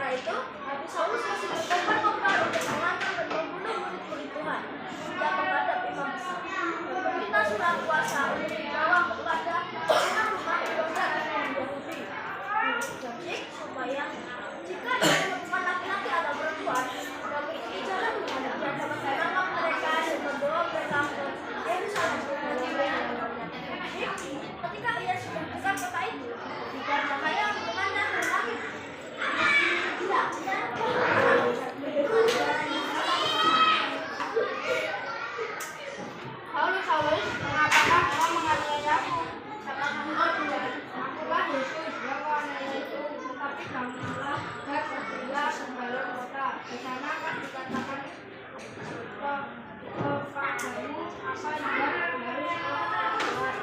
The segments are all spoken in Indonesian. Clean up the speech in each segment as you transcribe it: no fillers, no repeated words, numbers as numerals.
sementara itu, Nabi Saulus masih berkobar-kobar untuk mengancam dan membunuh murid-murid Tuhan. Dia menghadap imam besar dan meminta surat kuasa untuk dibawa kepada rumah ibadah Imam Yahudi. Jadi supaya jika dia menemukan laki-laki atau perempuan yang mengikuti jalan Tuhan, dia dapat menangkap mereka dan membawa mereka ke Yerusalem. Ketika ia sudah dekat kota itu, dikarenakannya hubungannya dengan Saulus mengatakan kau menganiayaku, akulah Yesus yang kau aniaya itu, tetapi bangunlah dan pergilah ke dalam kota. Di sana akan dikatakan kepadamu apa yang harus kau lakukan.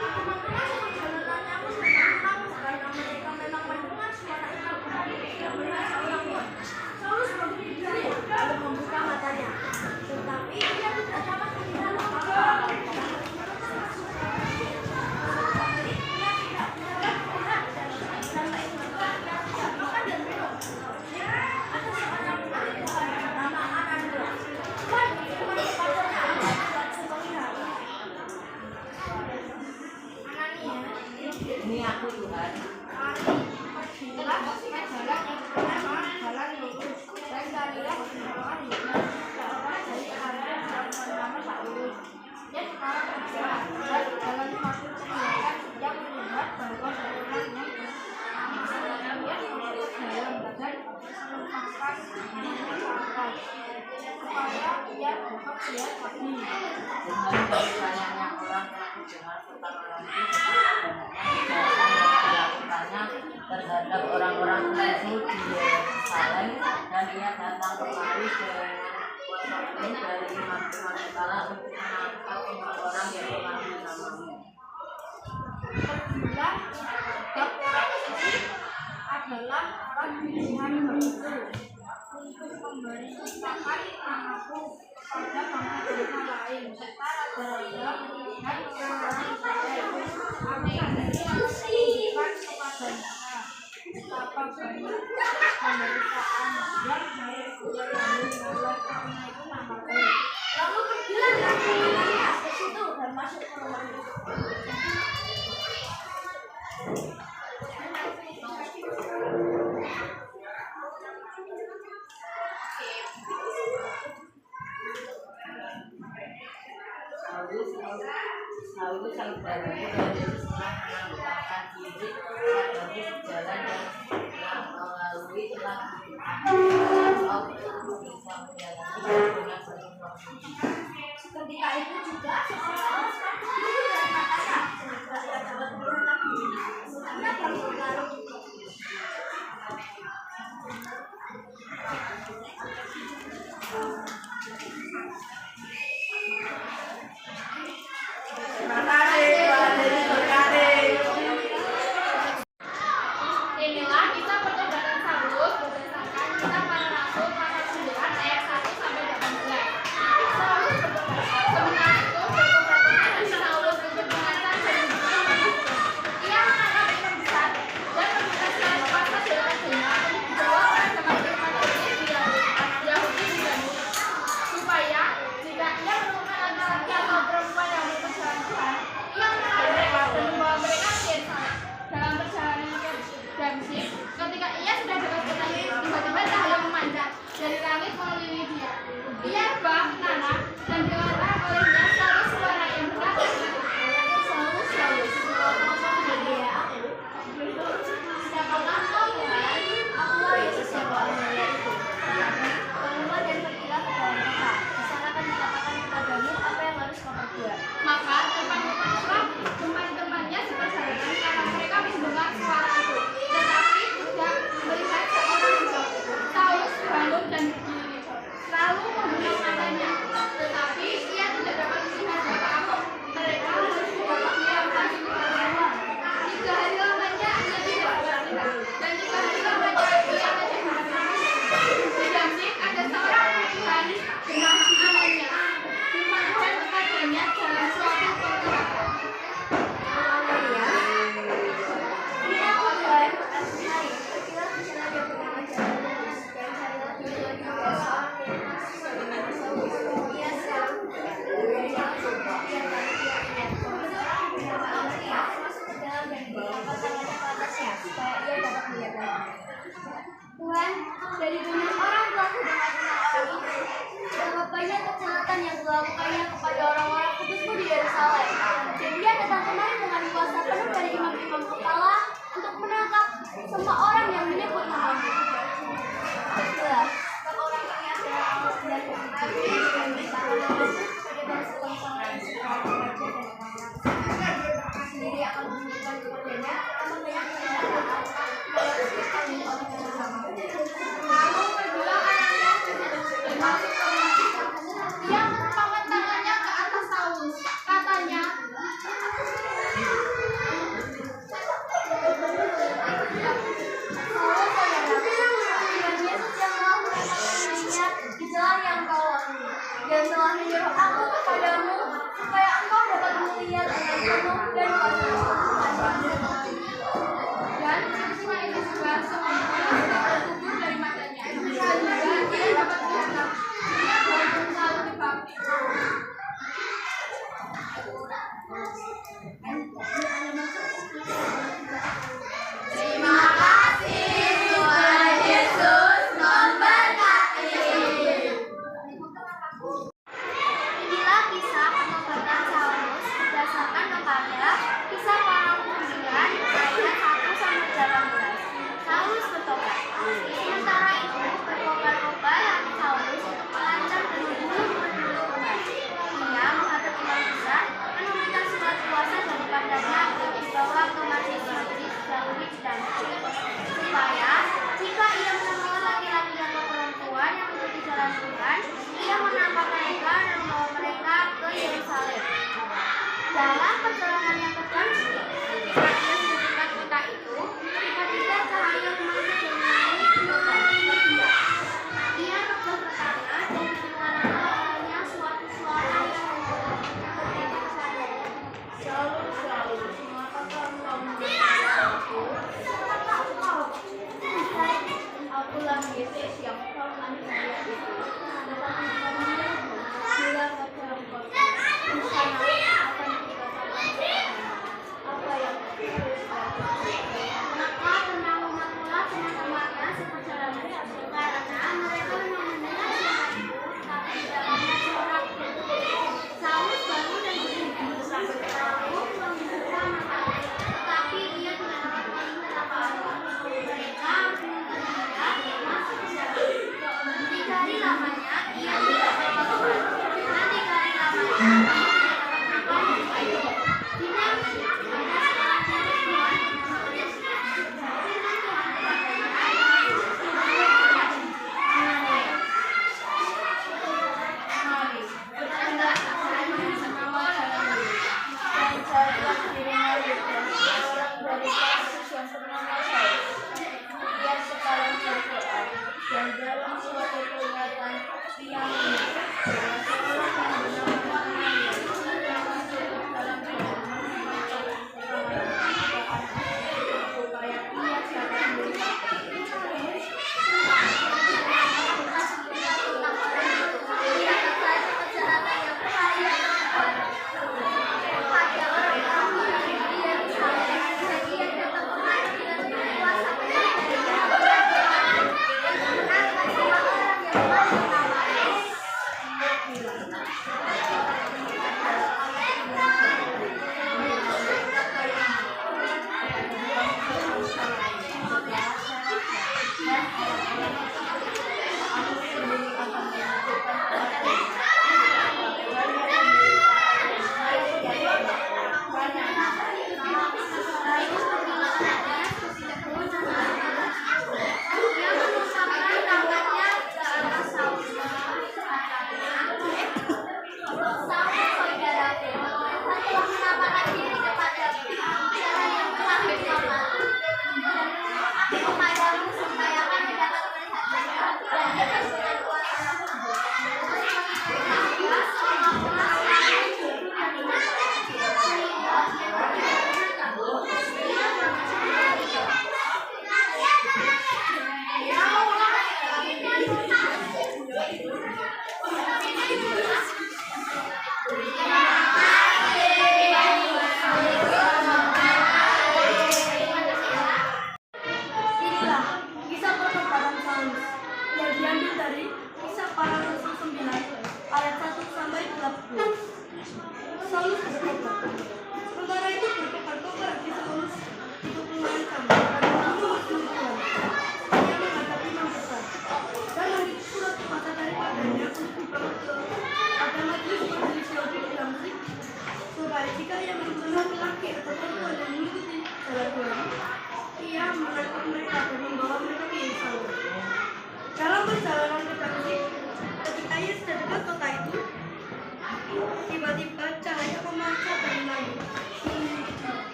Teman-teman sebenarnya aku sudah tahu karena mereka memang mendengar suara itu tidak melihat seorang pun. Saulus berdiri lalu membuka matanya, tetapi dia tidak dapat melihat apa-apa. Ini aku Tuhan. Pergilah ke jalan yang bernama Jalan Lurus dan carilah seorang dari Anda yang bernama Saulus. Dia sekarang berjalan dan dalam suatu kegiatan yang melihat bahwa seorang yang masuk ke dalam badan melupakan melupakan supaya dia dapat lihat lagi. Dengan dari banyaknya orang yang mendengar tentang orang itu, dilakukannya terhadap orang-orang itu di Yerusalem, dan ia datang kemari dengan kuasa penuh dari imam-imam kepala untuk menangkap semua orang yang mengaku namamu. Pergilah, sebab orang ini adalah orang pilihan bagiku untuk memberitakan namaku kepada bangsa-bangsa lain serta raja-raja dan orang-orang Israel. Aku sendiri menunjukkan kepada mereka betapa banyak penderitaan yang harus dia tanggung oleh karena itu namaku. Lalu pergilah dan jalannya ke situ dan masuk ke rumah itu. Saulus sang Daud dan Yesus telah menangkapkan Tuhan, dari banyak orang telah mendengar tentang orang itu. Betapa banyak kejahatan yang dilakukannya kepada orang-orang kudusmu di Yerusalem. Dan dia datang kemari dengan kuasa penuh dari imam-imam kepala untuk menangkap semua orang yang menyebut nama-Mu. 11. Sebab orang ini adalah Allah dan Nabi dan menciptakan namamu sebagai bangsa yang sendiri akan memberikan kepadanya banyak kenyataan lalu pergilah anaknya masuk ke rumah. Dia menempatkan tangannya ke atas Saulus. Katanya, Saulus saudara, Tuhan Yesus yang telah menyelamatkannya di jalan yang kau lalui dan telah menyuruh aku kepadamu supaya engkau dapat melihat dengan penuh dan kuasa. Dan peristiwa itu juga semua orang terkubur dari matanya. Sehingga dia dapat melihat walaupun selalu dibaptis. Terima kasih Tuhan Yesus memberkati. Inilah kisah pengobatan Saulus berdasarkan kepada Kisah Para Penginjilan ayat 1-18. Saulus bertobat. Sementara itu berkobar-kobar hati Saulus untuk mengancam dan membunuh murid-murid Tuhan. Ia menghadap imam besar dan meminta surat kuasa daripadanya untuk dibawa ke majlis-majlis Daud dan supaya jika ia menemukan laki-laki atau perempuan yang mengikuti jalan Tuhan, ia menangkap mereka dan membawa mereka ke Yerusalem. Dalam perjalanan yang tertentu, saat ia mendekat kota itu, tiba-tiba cahaya memancar dari langit berpindah. Ia terbang ke tanah dan mendengar olehnya suatu suara yang memberitahu Saulus, Saulus, mengapakah engkau mengejar aku? Akulah Yesus yang kau aniaya itu. Tetapi kamu bila kata engkau di sana akan dikatakan apa yang harus dilakukan. Maka tenang umat-umat teman-temannya seperjalan karena mereka memang mendengar suara itu, tapi tidak mendengar suara itu. Saulus bangun dan berdiri sambil lalu membuka matanya, tetapi ia tidak dapat melihat apa-apa. Mereka harus menuntut dia masuk ke dalam. 3 hari lamanya ia tidak dapat keluar, dan 3 hari lamanya ia tidak dapat makan. Tidak ada seorang dari Tuhan yang menulis firman Tuhan dan dalam suatu kelihatan yang seorang yang bernama Ananias yang masuk ke dalam supaya ia dapat melihat.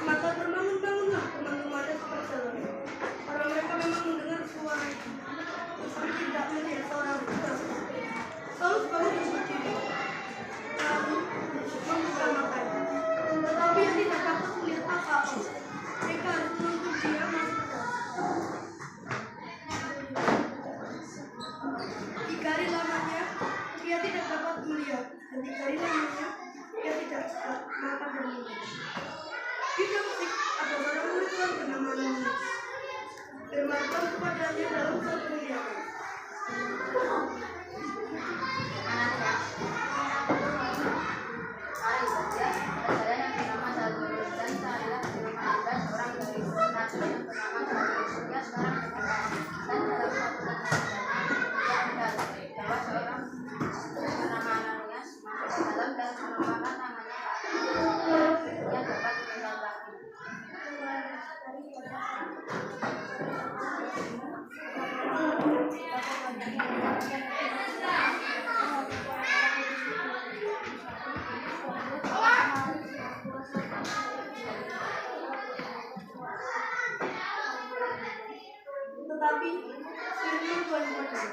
Maka terbangun-bangunlah teman-temannya seperti orang mereka memang mendengar suara itu, tetapi tidak melihat seorang buta. Saulus bangun dan berdiri, lalu membuka matanya, tetapi dia tidak dapat melihat apa-apa. Mereka harus menuntut dia masuk ke dalam. 3 hari lamanya dia tidak dapat melihat, dan 3 hari lamanya dia tidak dapat makan dan minum. Di Damsik ada seorang murid Tuhan bernama Ananias. Firman Tuhan kepadanya dalam suatu penglihatan. Tetapi firman Tuhan kepadanya,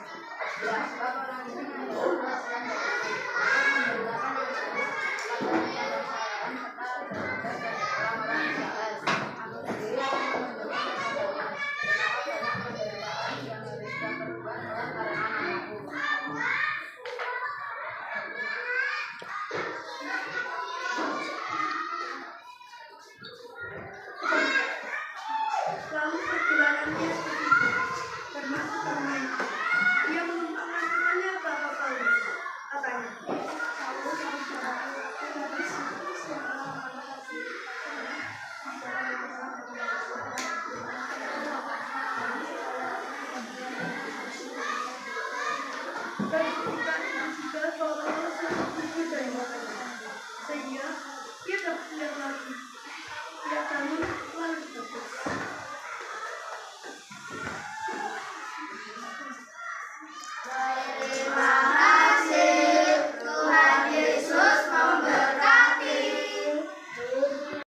lalu perjalanannya seperti itu, termasuk karena itu. Dia menumpangkan temannya kepada Paulus. Katanya, Paulus harus dan ketika itu juga Paulus tertidur dari matanya, sehingga dia dapat melihat lagi. Dia bangun lalu